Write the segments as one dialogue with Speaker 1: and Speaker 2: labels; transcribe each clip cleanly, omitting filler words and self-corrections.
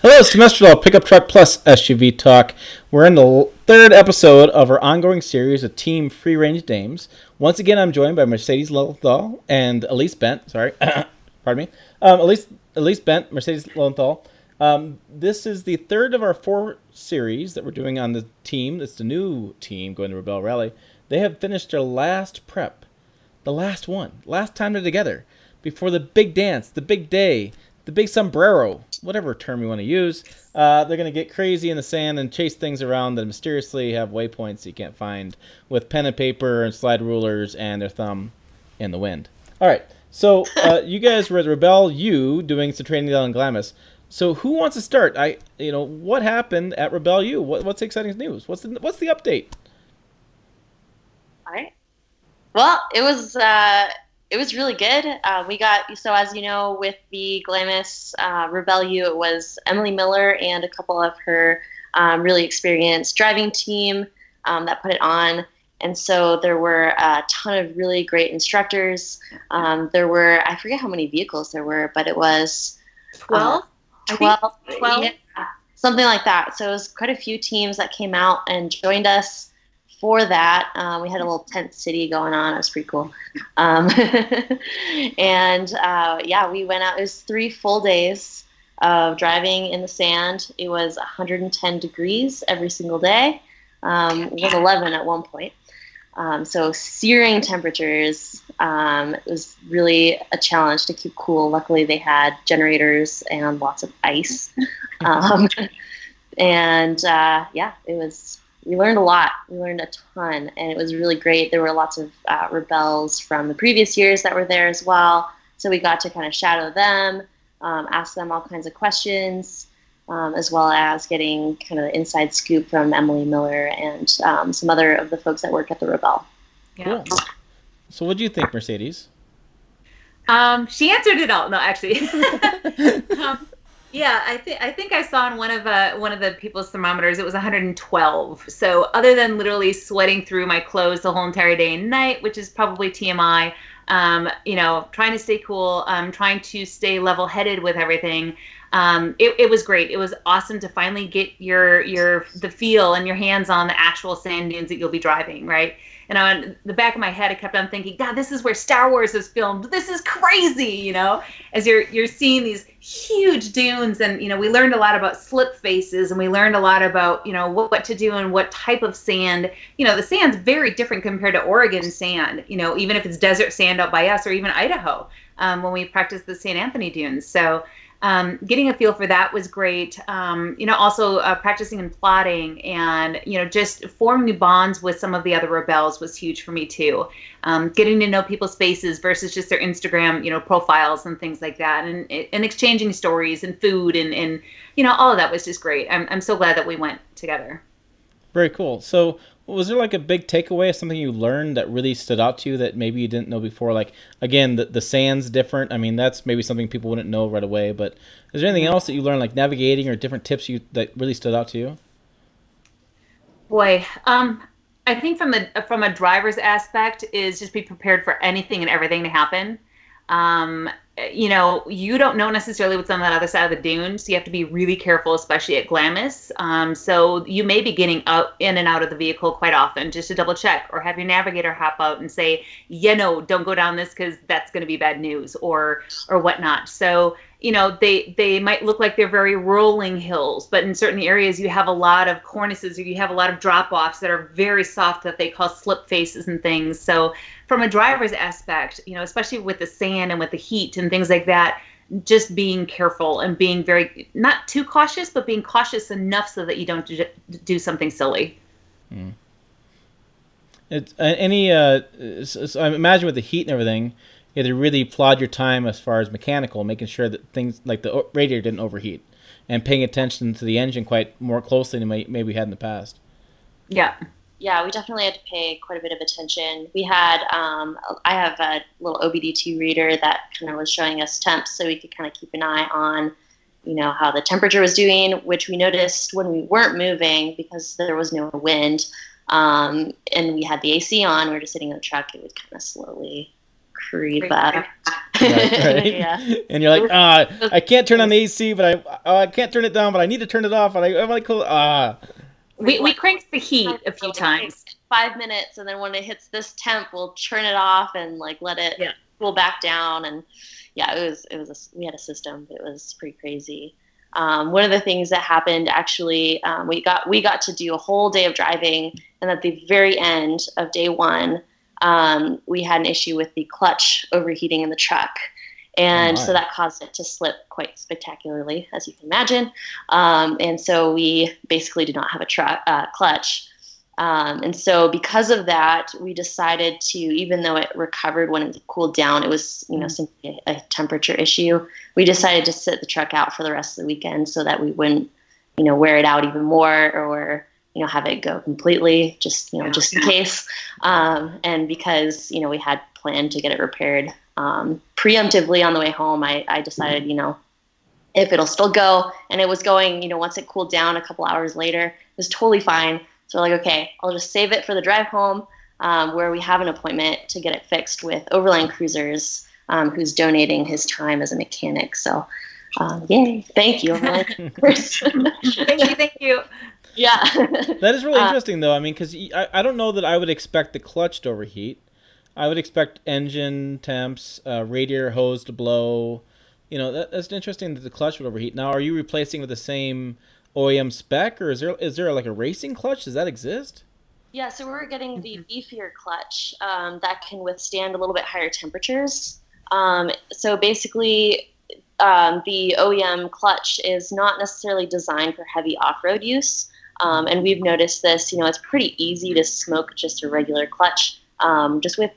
Speaker 1: Hello, it's Temestral, Pickup Truck Plus SUV Talk. We're in the third episode of our ongoing series of Team Free Range Dames. Once again, I'm joined by Mercedes Lilienthal and Elise Bent. Sorry, pardon me. Elise Bent, Mercedes Lilienthal. This is the third of our four series that we're doing on the team. It's the new team going to Rebelle Rally. They have finished their last prep, the last one, last time they're together, before the big dance, the big day, the big sombrero, whatever term you want to use. They're going to get crazy in the sand and chase things around that mysteriously have waypoints you can't find with pen and paper and slide rulers and their thumb in the wind. All right, so you guys were at Rebelle U doing some training down in Glamis. So who wants to start? What happened at Rebelle U? What's the exciting news? What's the update?
Speaker 2: All right. Well, it was really good. We got, so as you know, with the Glamis Rebelle U, it was Emily Miller and a couple of her really experienced driving team that put it on. And so there were a ton of really great instructors. There were, I forget how many vehicles there were, but it was
Speaker 3: 12?
Speaker 2: 12,
Speaker 3: 12?
Speaker 2: Yeah, something like that. So it was quite a few teams that came out and joined us for that. We had a little tent city going on. It was pretty cool. We went out. It was 3 full days of driving in the sand. It was 110 degrees every single day. It was 11 at one point. So searing temperatures. It was really a challenge to keep cool. Luckily, they had generators and lots of ice. It was. We learned a lot. We learned a ton, and it was really great. There were lots of Rebels from the previous years that were there as well, so we got to kind of shadow them, ask them all kinds of questions, as well as getting kind of the inside scoop from Emily Miller and some other of the folks that work at the Rebelle.
Speaker 1: Yeah. Cool. So what do you think, Mercedes?
Speaker 3: She answered it all. No, actually. Yeah, I think I saw on one of the people's thermometers it was 112. So other than literally sweating through my clothes the whole entire day and night, which is probably TMI, trying to stay cool, trying to stay level-headed with everything. It was great. It was awesome to finally get the feel and your hands on the actual sand dunes that you'll be driving, right? And on the back of my head, I kept on thinking, God, this is where Star Wars is filmed. This is crazy, as you're seeing these huge dunes. And, we learned a lot about slip faces, and we learned a lot about, what to do and what type of sand. The sand's very different compared to Oregon sand, even if it's desert sand out by us or even Idaho when we practice the St. Anthony dunes. So getting a feel for that was great. Also practicing and plotting and, just forming new bonds with some of the other Rebels was huge for me too. Getting to know people's faces versus just their Instagram, profiles and things like that. And exchanging stories and food and all of that was just great. I'm so glad that we went together.
Speaker 1: Very cool. So was there like a big takeaway, something you learned that really stood out to you that maybe you didn't know before? Like, again, the sand's different. I mean, that's maybe something people wouldn't know right away. But is there anything else that you learned, like navigating or different tips that really stood out to you?
Speaker 3: Boy, I think from a driver's aspect is just be prepared for anything and everything to happen. You don't know necessarily what's on that other side of the dune, so you have to be really careful, especially at Glamis. So you may be getting in and out of the vehicle quite often just to double check, or have your navigator hop out and say, don't go down this because that's going to be bad news, or whatnot. So they might look like they're very rolling hills, but in certain areas you have a lot of cornices, or you have a lot of drop-offs that are very soft that they call slip faces and things. So from a driver's aspect, especially with the sand and with the heat and things like that, just being careful and being very, not too cautious, but being cautious enough so that you don't do something silly.
Speaker 1: It's so I imagine with the heat and everything, you had to really plod your time as far as mechanical, making sure that things like the radiator didn't overheat, and paying attention to the engine quite more closely than maybe we had in the past.
Speaker 3: Yeah.
Speaker 2: Yeah, we definitely had to pay quite a bit of attention. We had, I have a little OBD2 reader that kind of was showing us temps, so we could kind of keep an eye on, how the temperature was doing, which we noticed when we weren't moving because there was no wind, and we had the AC on. We were just sitting in the truck. It would kind of slowly pretty bad.
Speaker 1: Right.
Speaker 2: Yeah.
Speaker 1: And you're like, I can't turn on the AC, but I can't turn it down, but I need to turn it off, and I'm like,
Speaker 3: We cranked the heat a few times.
Speaker 2: 5 minutes, and then when it hits this temp, we'll turn it off and like let it cool back down. And yeah, we had a system. It was pretty crazy. One of the things that happened actually, we got to do a whole day of driving, and at the very end of day one, we had an issue with the clutch overheating in the truck. And so that caused it to slip quite spectacularly, as you can imagine. And so we basically did not have a clutch. And so because of that, we decided to, even though it recovered when it cooled down, it was, simply a temperature issue. We decided to sit the truck out for the rest of the weekend so that we wouldn't, wear it out even more or, have it go completely just in case. And because, we had planned to get it repaired preemptively on the way home, I decided, if it'll still go, and it was going, once it cooled down a couple hours later, it was totally fine. So we're like, okay, I'll just save it for the drive home, where we have an appointment to get it fixed with Overland Cruisers, who's donating his time as a mechanic. So, yay, thank you, Overland Cruisers.
Speaker 3: Thank you.
Speaker 2: Yeah.
Speaker 1: That is really interesting, though. I mean, because I don't know that I would expect the clutch to overheat. I would expect engine temps, radiator hose to blow. That's interesting that the clutch would overheat. Now, are you replacing with the same OEM spec, or is there like a racing clutch? Does that exist?
Speaker 2: Yeah, so we're getting the beefier clutch that can withstand a little bit higher temperatures. So basically, the OEM clutch is not necessarily designed for heavy off-road use. And we've noticed this, it's pretty easy to smoke just a regular clutch, just with,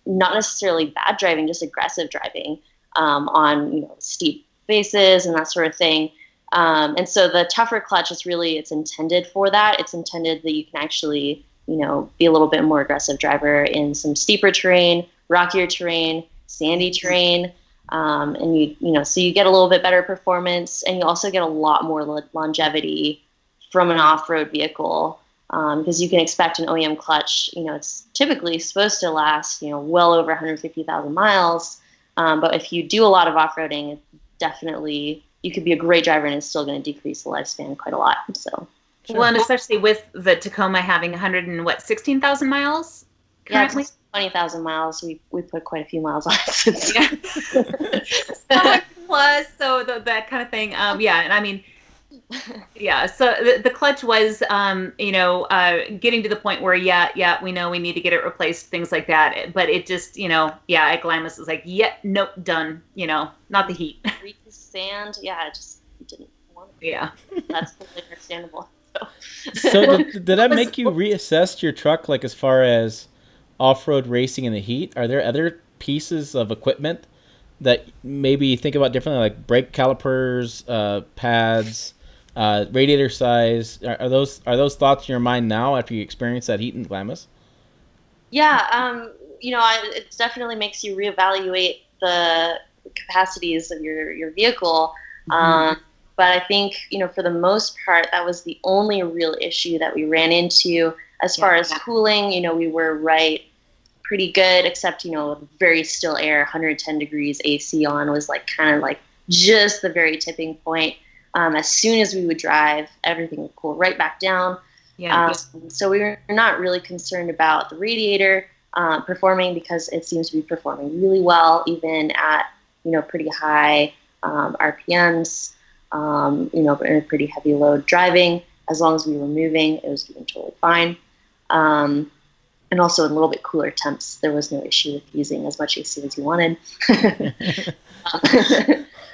Speaker 2: not necessarily bad driving, just aggressive driving on, steep faces and that sort of thing. And so the tougher clutch is really, it's intended for that. It's intended that you can actually, be a little bit more aggressive driver in some steeper terrain, rockier terrain, sandy terrain. And so you get a little bit better performance, and you also get a lot more longevity from an off-road vehicle. Because you can expect an OEM clutch, it's typically supposed to last, well over 150,000 miles. But if you do a lot of off-roading, it definitely, you could be a great driver and it's still going to decrease the lifespan quite a lot. So,
Speaker 3: Well, and especially with the Tacoma having 16,000 miles currently?
Speaker 2: Yeah, 20,000 miles. We put quite a few miles on it since.
Speaker 3: Yeah. Plus, so that kind of thing. And I mean, yeah, so the clutch was, getting to the point where, we know we need to get it replaced, things like that. But it just, at Glamis was like, nope, done. Not the heat.
Speaker 2: Sand, it just didn't want it.
Speaker 3: Yeah.
Speaker 2: That's totally understandable.
Speaker 1: So did that make you reassess your truck, like as far as off-road racing in the heat? Are there other pieces of equipment that maybe you think about differently, like brake calipers, pads, radiator size? Are those thoughts in your mind now after you experience that heat in Glamis?
Speaker 2: Yeah, it definitely makes you reevaluate the capacities of your vehicle. But I think, for the most part, that was the only real issue that we ran into. As far as cooling, we were pretty good, except, very still air, 110 degrees AC on was kind of just the very tipping point. As soon as we would drive, everything would cool right back down. So we were not really concerned about the radiator performing, because it seems to be performing really well, even at, pretty high RPMs, in a pretty heavy load driving. As long as we were moving, it was doing totally fine. And also in a little bit cooler temps, there was no issue with using as much AC as you wanted.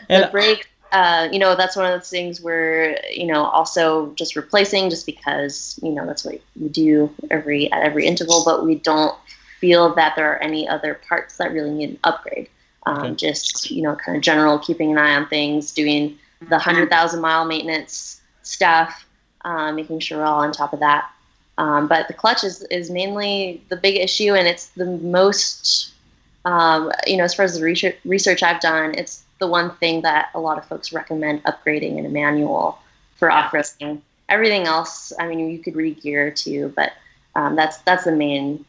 Speaker 2: The brakes, that's one of those things where, also just replacing, just because, that's what you do at every interval, but we don't feel that there are any other parts that really need an upgrade. Just, kind of general keeping an eye on things, doing the 100,000 mile maintenance stuff, making sure we're all on top of that. But the clutch is mainly the big issue, and it's the most, as far as the research I've done, it's the one thing that a lot of folks recommend upgrading in a manual for off-roading. Everything else, I mean, you could re-gear too, but that's the main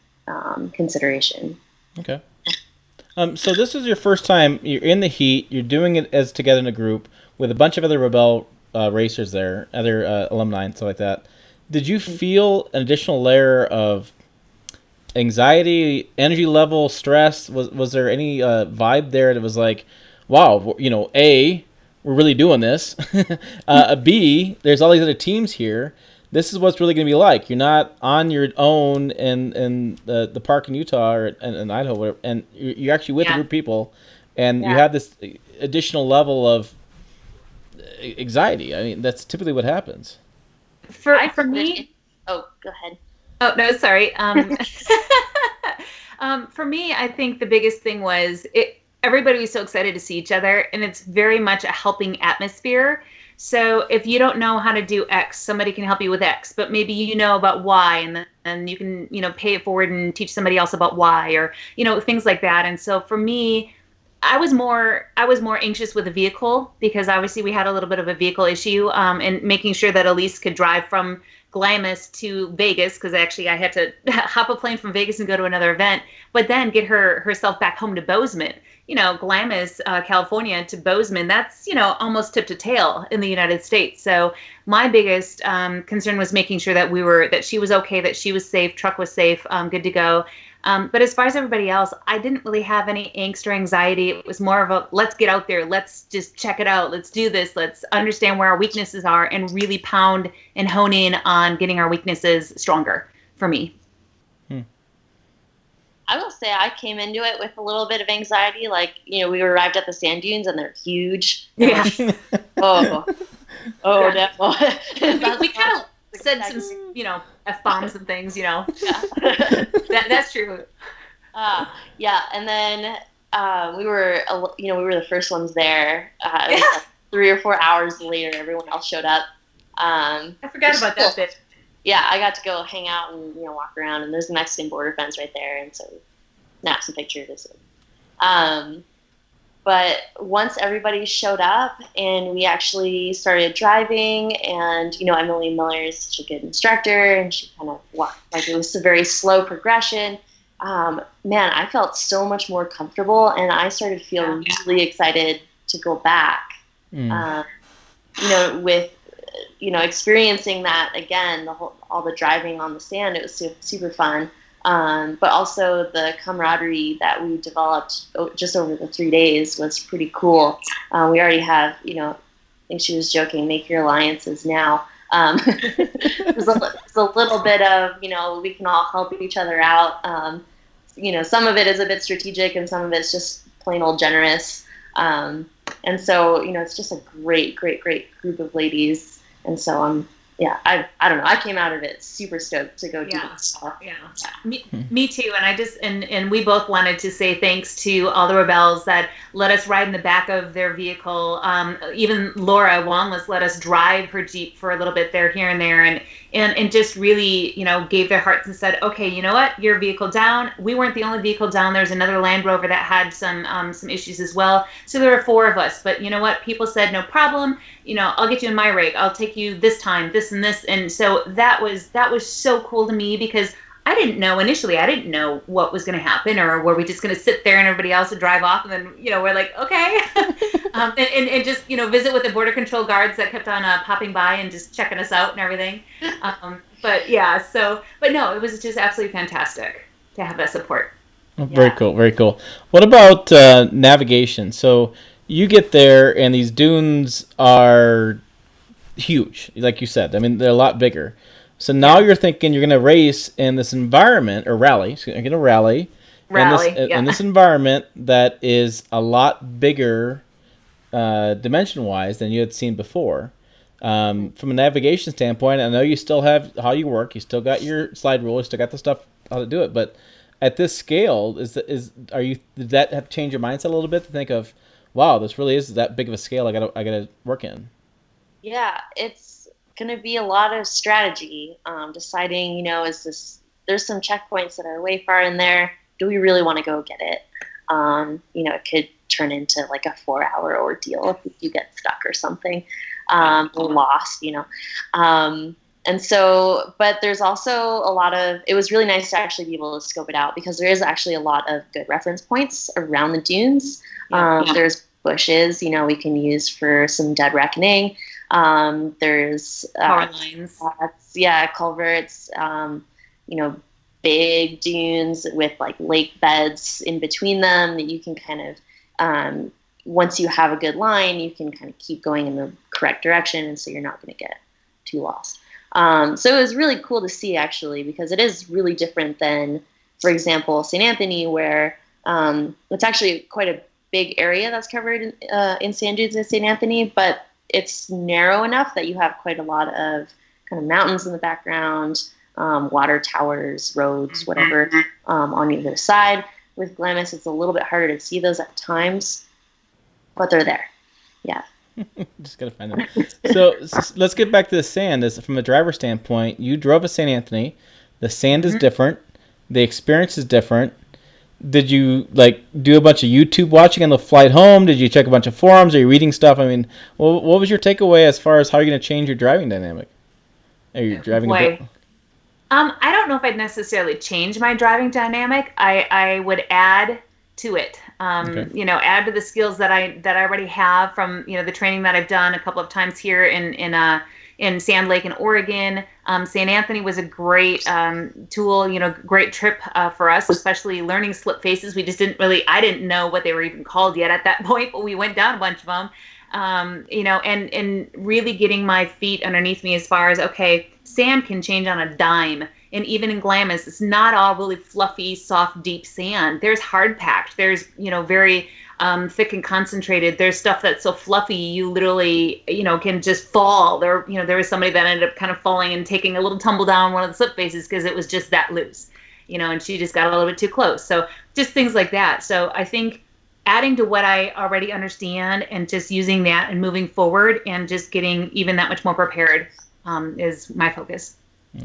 Speaker 2: consideration.
Speaker 1: Okay. So this is your first time. You're in the heat. You're doing it as together in a group with a bunch of other Rebelle racers there, other alumni and stuff like that. Did you feel an additional layer of anxiety, energy level, stress? Was there any vibe there that was like, wow, A, we're really doing this. B, there's all these other teams here. This is what's really going to be like. You're not on your own in the park in Utah or in Idaho, whatever, and you're actually with a group of people, and you have this additional level of anxiety. I mean, that's typically what happens.
Speaker 3: For me,
Speaker 2: oh, go ahead.
Speaker 3: Oh no, sorry. For me, I think the biggest thing was everybody was so excited to see each other, and it's very much a helping atmosphere. So if you don't know how to do X, somebody can help you with X, but maybe you know about Y, and then you can pay it forward and teach somebody else about Y, or things like that. And so for me, I was more anxious with the vehicle, because obviously we had a little bit of a vehicle issue, and making sure that Elise could drive from Glamis to Vegas, because actually I had to hop a plane from Vegas and go to another event, but then get herself back home to Bozeman. Glamis, California to Bozeman, that's, almost tip to tail in the United States. So my biggest concern was making sure that she was okay, that she was safe, truck was safe, good to go. But as far as everybody else, I didn't really have any angst or anxiety. It was more of a, let's get out there. Let's just check it out. Let's do this. Let's understand where our weaknesses are and really pound and hone in on getting our weaknesses stronger for me.
Speaker 2: I will say I came into it with a little bit of anxiety. Like, we arrived at the sand dunes and they're huge.
Speaker 3: Yeah.
Speaker 2: Definitely.
Speaker 3: We kind of said some, F-bombs and things, Yeah. That's true.
Speaker 2: Yeah. And then we were the first ones there. It was like 3 or 4 hours later, everyone else showed up.
Speaker 3: I forgot about that bit.
Speaker 2: Yeah, I got to go hang out and walk around, and there's a Mexican border fence right there, and so snap some pictures. But once everybody showed up and we actually started driving, and Emily Miller is such a good instructor, and she kind of walked, like, it was a very slow progression. Man, I felt so much more comfortable, and I started feeling really excited to go back. With experiencing that again, all the driving on the sand, it was super fun. But also the camaraderie that we developed just over the 3 days was pretty cool. We already have, I think she was joking, make your alliances now. There's a little bit of, we can all help each other out. Some of it is a bit strategic and some of it's just plain old generous. And so, it's just a great group of ladies. And so I don't know. I came out of it super stoked to go do this stuff.
Speaker 3: Yeah. Me too. And and we both wanted to say thanks to all the Rebels that let us ride in the back of their vehicle. Even Laura Wanless let us drive her Jeep for a little bit there, here and there, and just really, gave their hearts and said, okay, you know what, your vehicle down. We weren't the only vehicle down. There's another Land Rover that had some issues as well. So there were 4 of us. But you know what? People said, no problem. I'll get you in my rig. I'll take you this time, this and this. And so that was so cool to me, because I didn't know what was going to happen, or were we just going to sit there and everybody else would drive off, and then we're like, okay, and just visit with the border control guards that kept on popping by and just checking us out and everything. But no, it was just absolutely fantastic to have that support.
Speaker 1: Very cool, very cool. What about navigation? So you get there and these dunes are huge, like you said. I mean, they're a lot bigger. So now you're thinking you're going to race in this environment, or rally. So you're going to rally in this environment that is a lot bigger dimension-wise than you had seen before. From a navigation standpoint, I know you still have how you work. You still got your slide rule. You still got the stuff how to do it. But at this scale, did that have to change your mindset a little bit to think of, wow, this really is that big of a scale I gotta work in?
Speaker 2: Yeah, it's going to be a lot of strategy, deciding, there's some checkpoints that are way far in there. Do we really want to go get it? It could turn into like a 4-hour ordeal if you get stuck or something, or lost, And so, but there's also a lot of, it was really nice to actually be able to scope it out because there is actually a lot of good reference points around the dunes. There's bushes, we can use for some dead reckoning. There's
Speaker 3: power lines.
Speaker 2: Culverts, big dunes with like lake beds in between them that you can kind of, once you have a good line, you can kind of keep going in the correct direction. And so you're not going to get too lost. So it was really cool to see actually, because it is really different than, for example, St. Anthony, where it's actually quite a big area that's covered in sand dunes in St. Anthony, but it's narrow enough that you have quite a lot of kind of mountains in the background, water towers, roads, whatever, on either side. With Glamis, it's a little bit harder to see those at times, but they're there. Yeah.
Speaker 1: Just gotta find them. So let's get back to the sand. From a driver standpoint, you drove to St. Anthony. The sand is different. The experience is different. Did you do a bunch of YouTube watching on the flight home? Did you check a bunch of forums? Are you reading stuff? I mean, what was your takeaway as far as how you're going to change your driving dynamic? Are you driving a bit?
Speaker 3: I don't know if I'd necessarily change my driving dynamic. I would add to it. Add to the skills that I already have from the training that I've done a couple of times here in Sand Lake in Oregon. St. Anthony was a great tool, great trip for us, especially learning slip faces. I didn't know what they were even called yet at that point, but we went down a bunch of them. And really getting my feet underneath me as far as, okay, sand can change on a dime. And even in Glamis, it's not all really fluffy, soft, deep sand. There's hard packed. There's, very thick and concentrated. There's stuff that's so fluffy, you literally, can just fall. There was somebody that ended up kind of falling and taking a little tumble down one of the slip faces because it was just that loose, and she just got a little bit too close. So just things like that. So I think adding to what I already understand and just using that and moving forward and just getting even that much more prepared is my focus.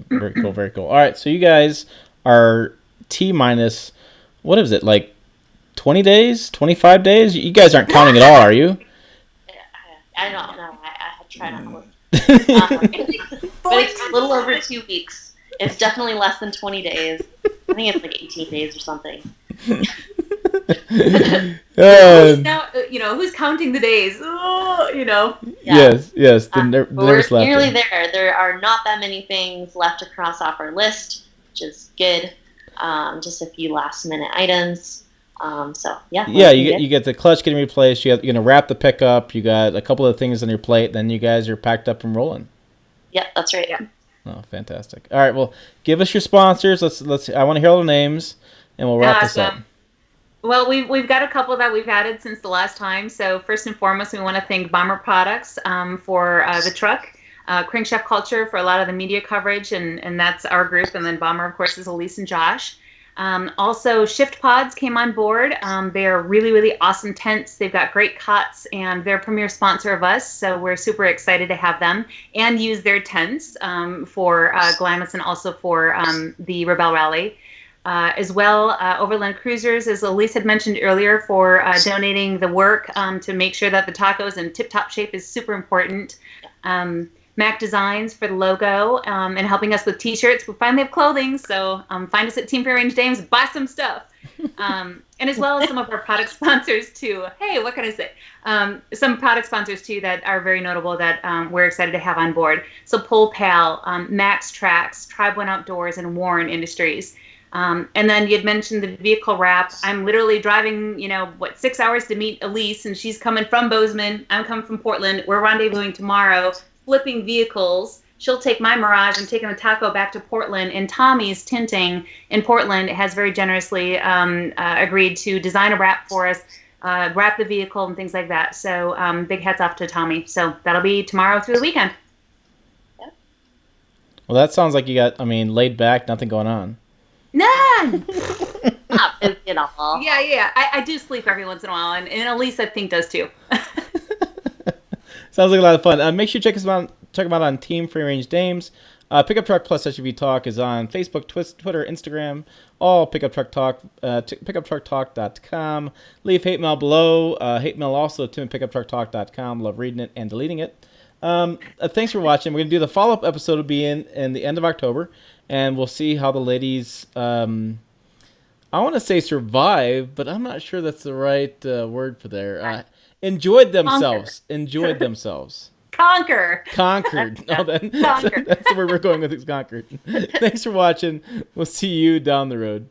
Speaker 1: Very cool, very cool. All right, so you guys are T-minus, what is it, 20 days, 25 days? You guys aren't counting at all, are you?
Speaker 2: I don't know. I try not to look. But it's a little over 2 weeks. It's definitely less than 20 days. I think it's 18 days or something.
Speaker 3: Now, who's counting the days? Yeah.
Speaker 1: Yes.
Speaker 2: We're nearly there. There are not that many things left to cross off our list, which is good. Just a few last minute items.
Speaker 1: You get the clutch getting replaced. You're going to wrap the pickup. You got a couple of things on your plate. Then you guys are packed up and rolling.
Speaker 2: Yeah, that's right. Yeah.
Speaker 1: Oh, fantastic! All right, well, give us your sponsors. Let's. I want to hear all the names, and we'll wrap this up.
Speaker 3: Well, we've got a couple that we've added since the last time. So first and foremost, we want to thank Bomber Products for the truck, Crankshaft Culture for a lot of the media coverage, and that's our group. And then Bomber, of course, is Elise and Josh. Also, Shift Pods came on board. They are really, really awesome tents. They've got great cots, and they're a premier sponsor of us. So we're super excited to have them and use their tents for Glamis and also for the Rebelle Rally. As well, Overland Cruisers, as Elise had mentioned earlier, for donating the work to make sure that the taco's in tip-top shape is super important. Mac Designs for the logo and helping us with T-shirts. We finally have clothing, so find us at Team Free Range Dames, buy some stuff. And as well as some of our product sponsors, too. Hey, what can I say? Some product sponsors, too, that are very notable that we're excited to have on board. So Pole Pal, Max Tracks, Tribe One Outdoors, and Warren Industries. And then you'd mentioned the vehicle wrap. I'm literally driving, 6 hours to meet Elise, and she's coming from Bozeman. I'm coming from Portland. We're rendezvousing tomorrow, flipping vehicles. She'll take my Mirage. I'm taking the taco back to Portland. And Tommy's Tinting in Portland has very generously agreed to design a wrap for us, wrap the vehicle and things like that. So big hats off to Tommy. So that'll be tomorrow through the weekend.
Speaker 2: Yep.
Speaker 1: Well, that sounds like you got, laid back, nothing going on.
Speaker 3: None.
Speaker 2: Not busy at all.
Speaker 3: Yeah. I do sleep every once in a while, and Elise, I think, does too.
Speaker 1: Sounds like a lot of fun. Make sure you check them out on Team Free Range Dames. Pickup Truck Plus SUV Talk is on Facebook, Twitter, Instagram, all Pickup Truck Talk, pickuptrucktalk.com. Leave hate mail below. Hate mail also to tim@pickuptrucktalk.com. Love reading it and deleting it. Thanks for watching. We're going to do the follow-up episode will be in the end of October, and we'll see how the ladies, I want to say survive, but I'm not sure that's the right word for there. Enjoyed themselves. Enjoyed themselves.
Speaker 3: Conquered.
Speaker 1: Conquered. No, that's where we're going with it. Conquered. Thanks for watching. We'll see you down the road.